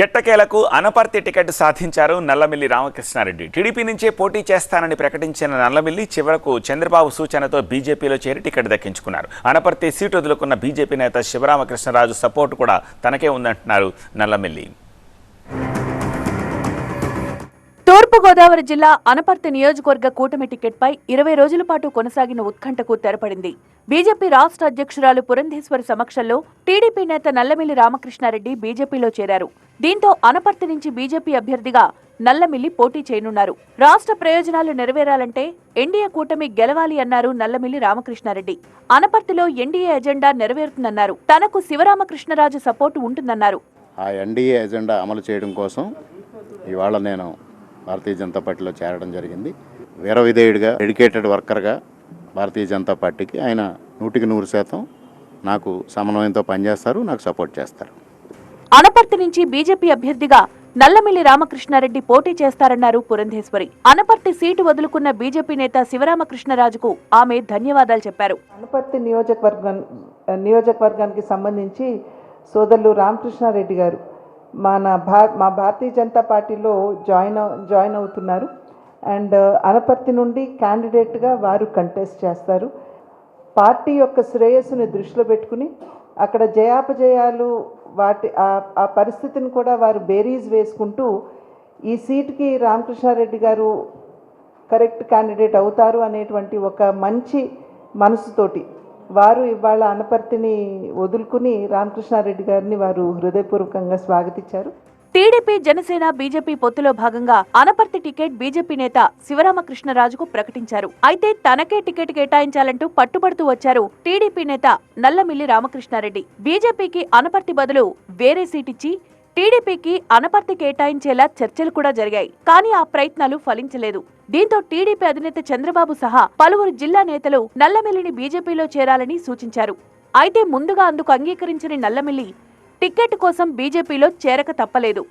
ఎట్టకేలకు అనపర్తి టికెట్ సాధించారు నల్లమిల్లి రామకృష్ణారెడ్డి. టీడీపీ నుంచే పోటీ చేస్తానని ప్రకటించిన నల్లమిల్లి చివరకు చంద్రబాబు సూచనతో బీజేపీలో చేరి టికెట్ దక్కించుకున్నారు. అనపర్తి సీటు వదులుకున్న బీజేపీ నేత శివరామకృష్ణరాజు సపోర్ట్ కూడా తనకే ఉందంటున్నారు నల్లమిల్లి. తూర్పుగోదావరి జిల్లా అనపర్తి నియోజకవర్గ కూటమి టికెట్పై 20 రోజుల పాటు కొనసాగిన ఉత్కంఠకు తెరపడింది. బీజేపీ రాష్ట్ర అధ్యక్షురాలు పురంధేశ్వరి సమక్షంలో టీడీపీ నేత నల్లమిల్లి రామకృష్ణారెడ్డి బీజేపీలో చేరారు. దీంతో అనపర్తి నుంచి బీజేపీ అభ్యర్థిగా నల్లమిల్లి పోటీ చేయనున్నారు. రాష్ట్ర ప్రయోజనాలు నెరవేరాలంటే ఎన్డీఏ కూటమి గెలవాలి అన్నారు నల్లమిల్లి రామకృష్ణారెడ్డి. అనపర్తిలో ఎన్డీఏ ఎజెండా నెరవేరుతుందన్నారు. తనకు శివరామకృష్ణరాజు సపోర్టు ఉంటుందన్నారు. ఆ ఎన్డీఏ ఎజెండా అమలు చేయడం కోసం ఇవాళ నేను భారతీయ జనతా పార్టీలో చేరడం జరిగింది. వీర విధేయుడిగా, డెడికేటెడ్ వర్కర్గా భారతీయ జనతా పార్టీకి ఆయన 100% నాకు సమన్వయంతో పనిచేస్తారు, నాకు సపోర్ట్ చేస్తారు. అనపర్తి నుంచి బీజేపీ అభ్యర్థిగా నల్లమిల్లి రామకృష్ణారెడ్డి పోటీ చేస్తారన్నారు పురంధేశ్వరి. అనపర్తి సీటు వదులుకున్న బీజేపీ నేత శివరామకృష్ణరాజుకు ఆమె ధన్యవాదాలు చెప్పారు. అనపర్తి నియోజకవర్గానికి సంబంధించి సోదరులు రామకృష్ణారెడ్డి గారు మా భారతీయ జనతా పార్టీలో జాయిన్ అవుతున్నారు. అండ్ అనపర్తి నుండి క్యాండిడేట్గా వారు కంటెస్ట్ చేస్తారు. పార్టీ యొక్క శ్రేయస్సుని దృష్టిలో పెట్టుకుని అక్కడ జయాపజయాలు ఆ పరిస్థితిని కూడా వారు బేరీజ్ వేసుకుంటూ ఈ సీటుకి రామకృష్ణారెడ్డి గారు కరెక్ట్ క్యాండిడేట్ అవుతారు అనేటువంటి ఒక మంచి మనసుతోటి వారు ఇవాళ అనపర్తిని వదులుకుని రామకృష్ణారెడ్డి గారిని వారు హృదయపూర్వకంగా స్వాగతించారు. టీడీపీ, జనసేన, బీజేపీ పొత్తులో భాగంగా అనపర్తి టికెట్ బీజేపీ నేత శివరామకృష్ణరాజుకు ప్రకటించారు. అయితే తనకే టికెట్ కేటాయించాలంటూ పట్టుబడుతూ వచ్చారు టీడీపీ నేత నల్లమిల్లి రామకృష్ణారెడ్డి. బీజేపీకి అనపర్తి బదులు వేరే సీటిచ్చి టీడీపీకి అనపర్తి కేటాయించేలా చర్చలు కూడా జరిగాయి. కానీ ఆ ప్రయత్నాలు ఫలించలేదు. దీంతో టీడీపీ అధినేత చంద్రబాబు సహా పలువురు జిల్లా నేతలు నల్లమిల్లిని బీజేపీలో చేరాలని సూచించారు. అయితే ముందుగా అందుకు అంగీకరించిన నల్లమిల్లి టికెట్ కోసం బీజేపీలో చేరక తప్పలేదు.